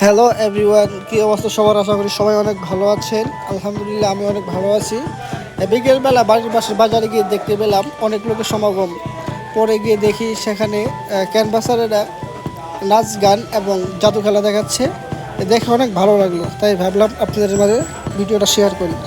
Hello everyone, কি অবস্থা সবার? আশা করি সবাই অনেক ভালো আছেন। আলহামদুলিল্লাহ আমি অনেক ভালো আছি। বিকেলবেলা বাড়ির পাশে বাজারে গিয়ে দেখতে পেলাম অনেক লোকের সমাগম। পরে গিয়ে দেখি সেখানে ক্যানভাসারেরা নাচ গান এবং জাদু খেলা দেখাচ্ছে। দেখে অনেক ভালো লাগলো, তাই ভাবলাম আপনাদের মাঝে ভিডিওটা শেয়ার করি।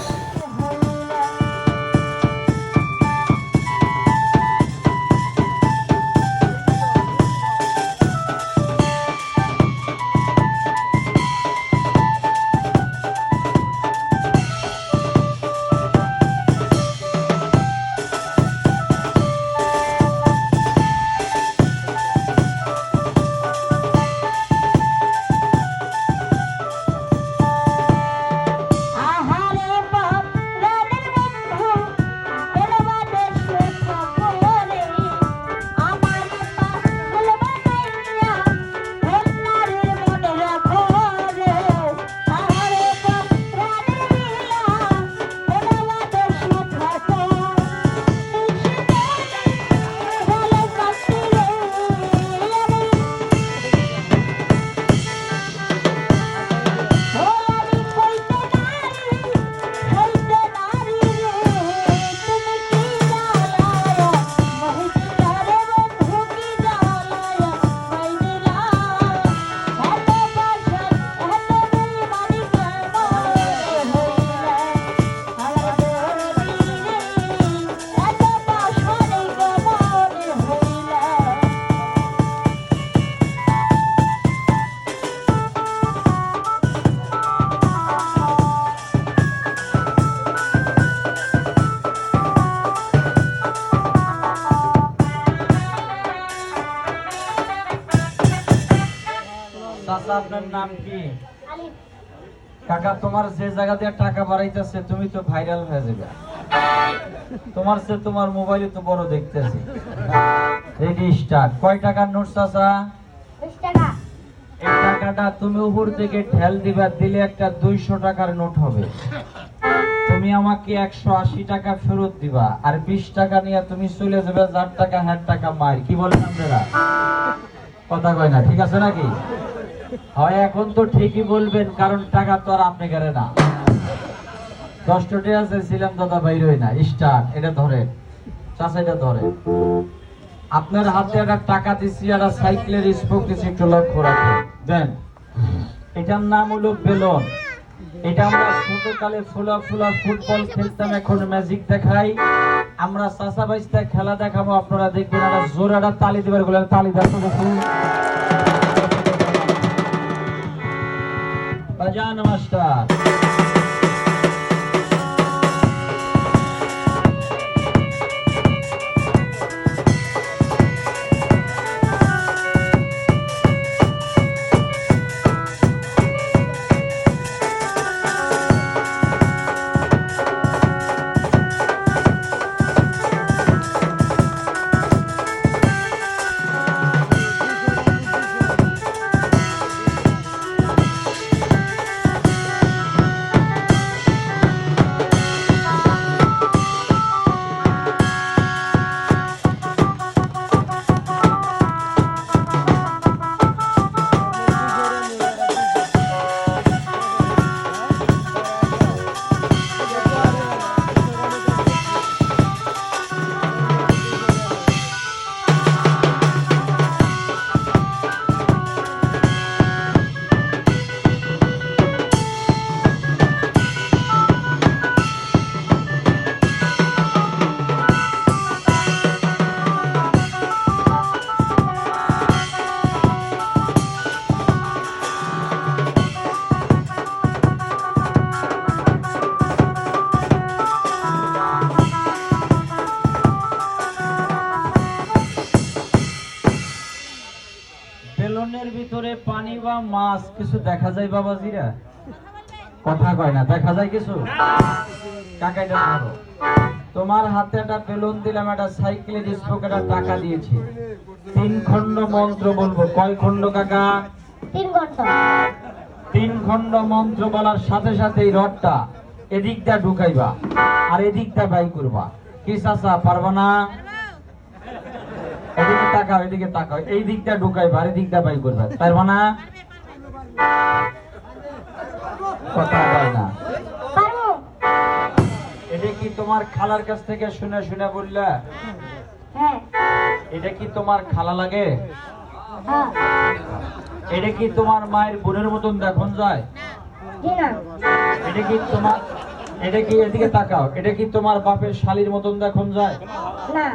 চাচা, আপনার নাম কি? কাকা, তোমার যে জায়গা দিয়ে টাকা বাড়াইতেছে তুমি তো ভাইরাল হয়ে যাবে। তোমার সে তোমার মোবাইলে তো বড় দেখতেছি। Ready start. কয় টাকার নোট চাচা? 20 টাকা। এই টাকাটা তুমি উপর থেকে ঢেল দিবা, দিলে একটা 200 টাকার নোট হবে। তুমি আমাকে 180 টাকা ফেরত দিবা, আর 20 টাকা নিয়ে তুমি চলে যাবে, যার টাকা হ্যার টাকা মার। কি বলেন আপনারা? কথা কয় না, ঠিক আছে নাকি? হয় এখন তো ঠিকই বলবেন, কারণ টাকা তো আর আপনি গেলে না। 10 টাকা ছিলাম দাদা, বাইর হয় না। স্টার্ট। এটা ধরে চাচা, এটা ধরে। আপনার হাতে একটা টাকা দিচ্ছি, একটা সাইকেলের স্পোক দিচ্ছি, একটু লক্ষ্য রাখেন। দেন। এটার নাম হলো বেলুন। এটা আমরা ছোটকালে ফুলা ফুলা ফুটবল খেলতাম, এখন ম্যাজিক দেখাই। আমরা চাচা বাইস্তা খেলা দেখাবো, আপনারা দেখবেন। একটা জোরে একটা তালি দিবার বলেন, তালি দেখো দেখুন। বাজান মাস্টার। বেলুনের ভিতরে পানি বা মাছ কিছু দেখা যায় বাবাজিরা? কথা কয় না, দেখা যায় কিছু? কাকা, এটা ধরো। তোমার হাতে একটা বেলুন দিলাম, একটা সাইকেলের স্পোক, একটা টাকা দিয়েছি। 3 খণ্ড মন্ত্র বলবো। কয় খণ্ড কাকা? 3 ঘন্টা। 3 খণ্ড মন্ত্র বলার সাথে সাথে এই রডটা এদিক দিয়ে ঢুকাইবা আর এদিক দিয়ে বাই করবা। কি চাচা, পারবা না? এদিকে তাকাও, এদিকে তাকাও। এই দিক দিয়ে ঢুকাইবা আর এদিক দিয়ে বাই করবা, পারবা না? কথা হয় না। পারবো। এটা কি তোমার খালার কাছ থেকে শুনে শুনে বললা? হ্যাঁ। এটা কি তোমার খালা লাগে? হ্যাঁ। এটা কি তোমার মায়ের বোনের মতন দেখুন যায়? জি না। এটা কি তোমার, এটা কি এদিকে তাকাও, এটা কি তোমার বাপের শালির মতন দেখুন যায়? না।